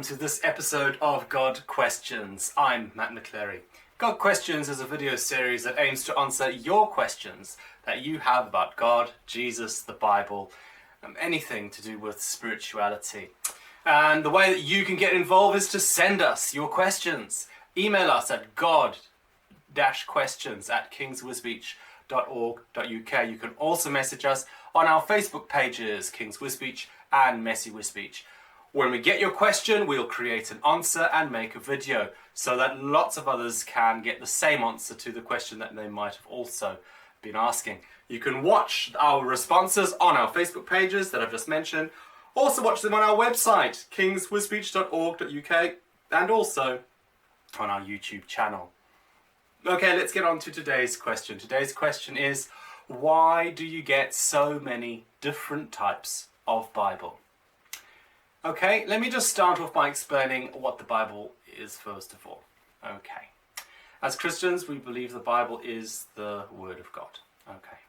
to this episode of God Questions. I'm Matt McClary. God Questions is a video series that aims to answer your questions that you have about God, Jesus, the Bible, anything to do with spirituality. And the way that you can get involved is to send us your questions. Email us at god-questions@kingswisbech.org.uk. You can also message us on our Facebook pages, Kings Wisbech and Messy Wisbech. When we get your question, we'll create an answer and make a video so that lots of others can get the same answer to the question that they might have also been asking. You can watch our responses on our Facebook pages that I've just mentioned. Also watch them on our website, kingswisbech.org.uk, and also on our YouTube channel. Okay, let's get on to today's question. Today's question is, why do you get so many different types of Bible? Okay, let me just start off by explaining what the Bible is first of all. Okay, as Christians, we believe the Bible is the Word of God. Okay,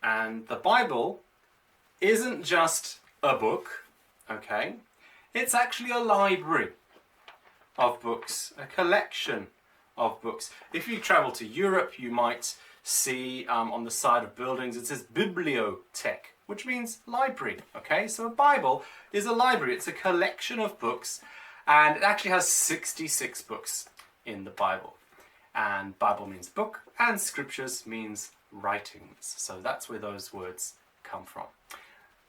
and the Bible isn't just a book, okay? It's actually a library of books, a collection of books. If you travel to Europe, you might see on the side of buildings it says bibliothek, which means library, okay? So a Bible is a library. It's a collection of books, and it actually has 66 books in the Bible. And Bible means book, and scriptures means writings. So that's where those words come from.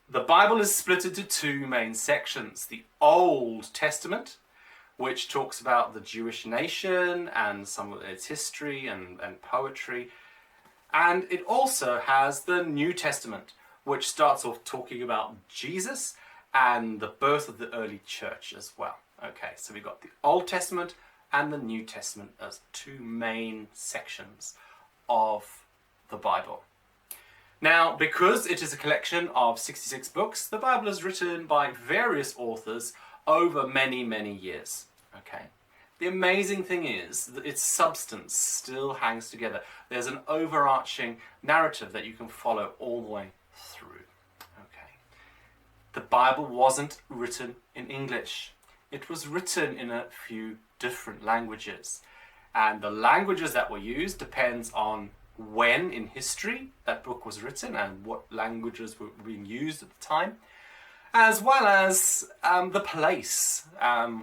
The Bible is split into two main sections. The Old Testament, which talks about the Jewish nation and some of its history and poetry. And it also has the New Testament, which starts off talking about Jesus and the birth of the early church as well. Okay, so we've got the Old Testament and the New Testament as two main sections of the Bible. Now, because it is a collection of 66 books, the Bible is written by various authors over many, many years. Okay. The amazing thing is that its substance still hangs together. There's an overarching narrative that you can follow all the way through. Okay. The Bible wasn't written in English. It was written in a few different languages. And the languages that were used depends on when in history that book was written and what languages were being used at the time, as well as the place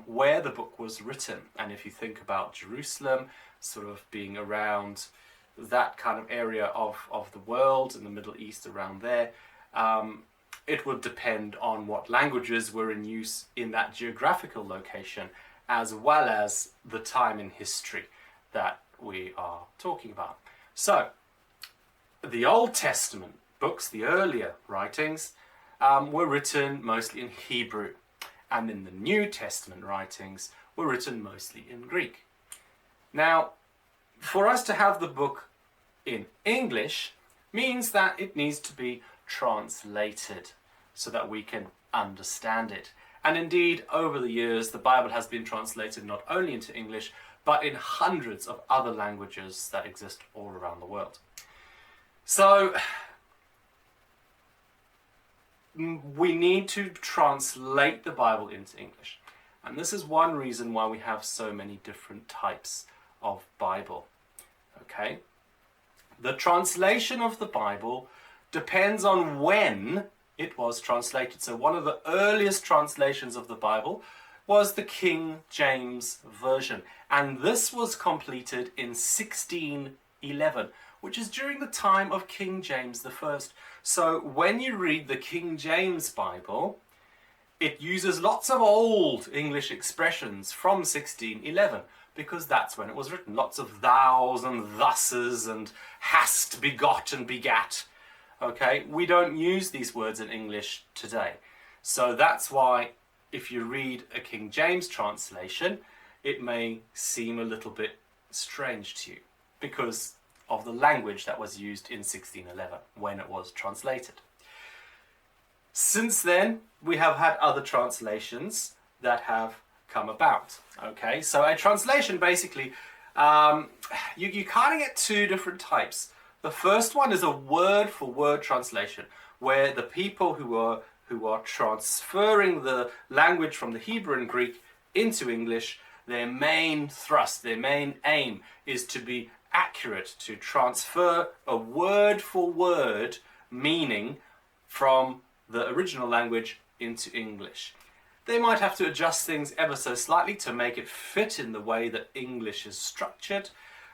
where the book was written. And if you think about Jerusalem, sort of being around that kind of area of the world, in the Middle East, around there, it would depend on what languages were in use in that geographical location, as well as the time in history that we are talking about. So, the Old Testament books, the earlier writings, were written mostly in Hebrew, and then the New Testament writings were written mostly in Greek. Now, for us to have the book in English means that it needs to be translated so that we can understand it. And indeed, over the years, the Bible has been translated not only into English, but in hundreds of other languages that exist all around the world. So, we need to translate the Bible into English. And this is one reason why we have so many different types of Bible. Okay? The translation of the Bible depends on when it was translated. So one of the earliest translations of the Bible was the King James Version. And this was completed in 1611, which is during the time of King James I. So when you read the King James Bible, it uses lots of old English expressions from 1611, because that's when it was written. Lots of thous and thuses and hast, begot and begat. Okay, we don't use these words in English today. So that's why if you read a King James translation, it may seem a little bit strange to you because of the language that was used in 1611 when it was translated. Since then, we have had other translations that have come about. Okay, so a translation basically, you kind of get two different types. The first one is a word-for-word translation, where the people who are transferring the language from the Hebrew and Greek into English, their main thrust, their main aim is to be accurate, to transfer a word for word meaning from the original language into English. They might have to adjust things ever so slightly to make it fit in the way that English is structured,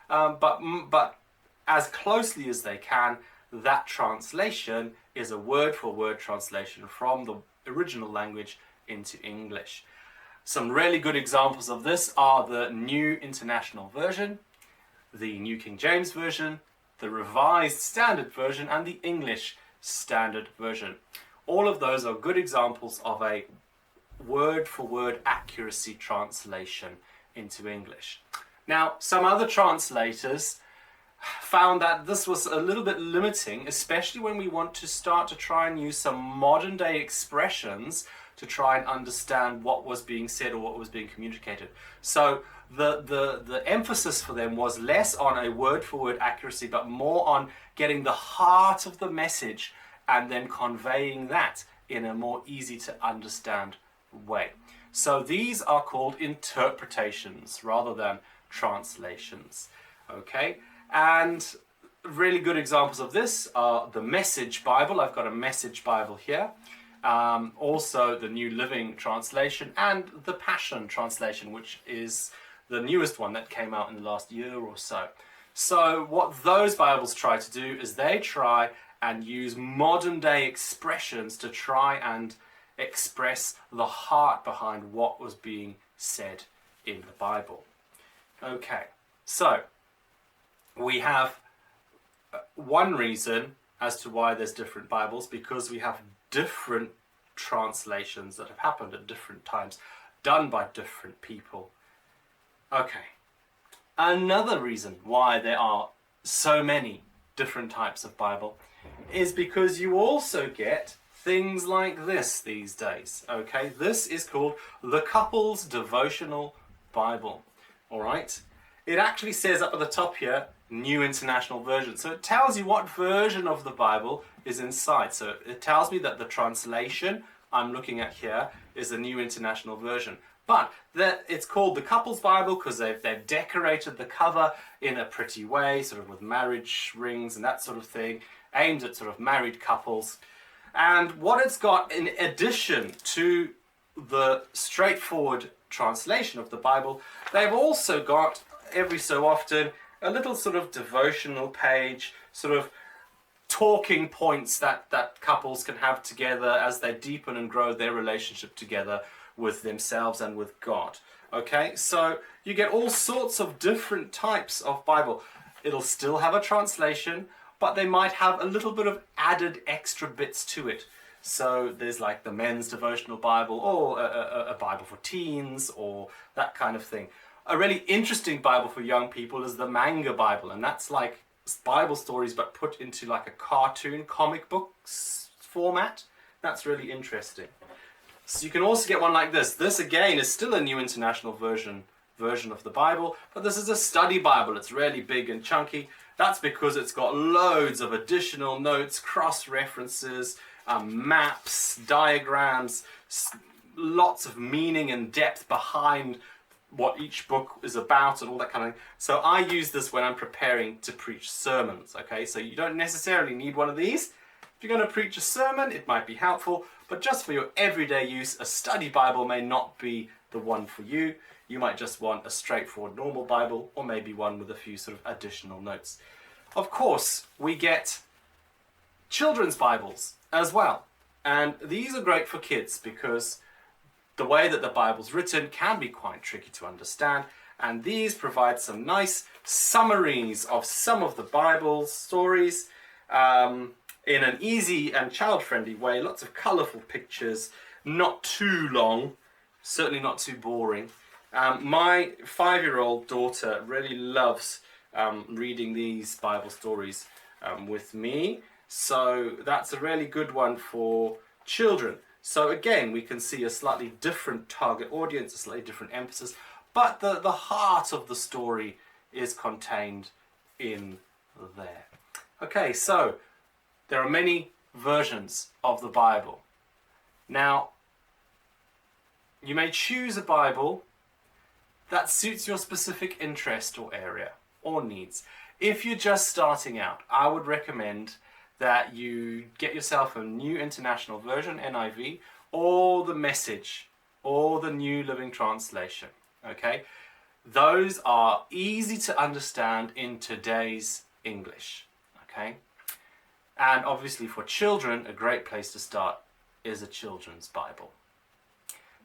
but as closely as they can, that translation is a word-for-word translation from the original language into English. Some really good examples of this are the New International Version, the New King James Version, the Revised Standard Version, and the English Standard Version. All of those are good examples of a word-for-word accuracy translation into English. Now, some other translators found that this was a little bit limiting, especially when we want to start to try and use some modern day expressions to try and understand what was being said or what was being communicated. So the emphasis for them was less on a word-for-word accuracy, but more on getting the heart of the message and then conveying that in a more easy to understand way. So these are called interpretations rather than translations. Okay, and really good examples of this are the Message Bible. I've got a Message Bible here. Also the New Living Translation and the Passion Translation, which is the newest one that came out in the last year or so. So what those Bibles try to do is they try and use modern day expressions to try and express the heart behind what was being said in the Bible. Okay, so we have one reason as to why there's different Bibles, because we have different translations that have happened at different times, done by different people. Okay, another reason why there are so many different types of Bible is because you also get things like this these days. Okay, this is called the Couple's Devotional Bible. All right, it actually says up at the top here, New International Version. So it tells you what version of the Bible is inside. So it tells me that the translation I'm looking at here is the New International Version. But it's called the Couple's Bible because they've decorated the cover in a pretty way, sort of with marriage rings and that sort of thing, aimed at sort of married couples. And what it's got in addition to the straightforward translation of the Bible, they've also got every so often a little sort of devotional page, sort of talking points that couples can have together as they deepen and grow their relationship together with themselves and with God. Okay, so you get all sorts of different types of Bible. It'll still have a translation, but they might have a little bit of added extra bits to it. So there's like the men's devotional Bible, or a Bible for teens, or that kind of thing. A really interesting Bible for young people is the Manga Bible, and that's like Bible stories but put into like a cartoon comic books format. That's really interesting. So you can also get one like this. This again is still a New International Version of the Bible, but this is a study Bible. It's really big and chunky. That's because it's got loads of additional notes, cross-references, maps, diagrams, lots of meaning and depth behind what each book is about and all that kind of thing. So I use this when I'm preparing to preach sermons, okay? So you don't necessarily need one of these. If you're going to preach a sermon, it might be helpful, but just for your everyday use, a study Bible may not be the one for you. You might just want a straightforward normal Bible, or maybe one with a few sort of additional notes. Of course, we get children's Bibles as well. And these are great for kids because the way that the Bible's written can be quite tricky to understand, and these provide some nice summaries of some of the Bible stories in an easy and child-friendly way. Lots of colourful pictures, not too long, certainly not too boring. My 5-year-old daughter really loves reading these Bible stories with me, so that's a really good one for children. So again, we can see a slightly different target audience, a slightly different emphasis, but the heart of the story is contained in there. Okay, so there are many versions of the Bible. Now, you may choose a Bible that suits your specific interest or area or needs. If you're just starting out, I would recommend that you get yourself a New International Version, NIV, or the Message, or the New Living Translation, okay? Those are easy to understand in today's English, okay? And obviously for children, a great place to start is a children's Bible.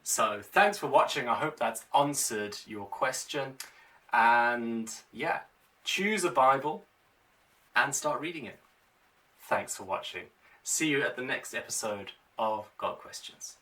So thanks for watching. I hope that's answered your question. And yeah, choose a Bible and start reading it. Thanks for watching. See you at the next episode of God Questions.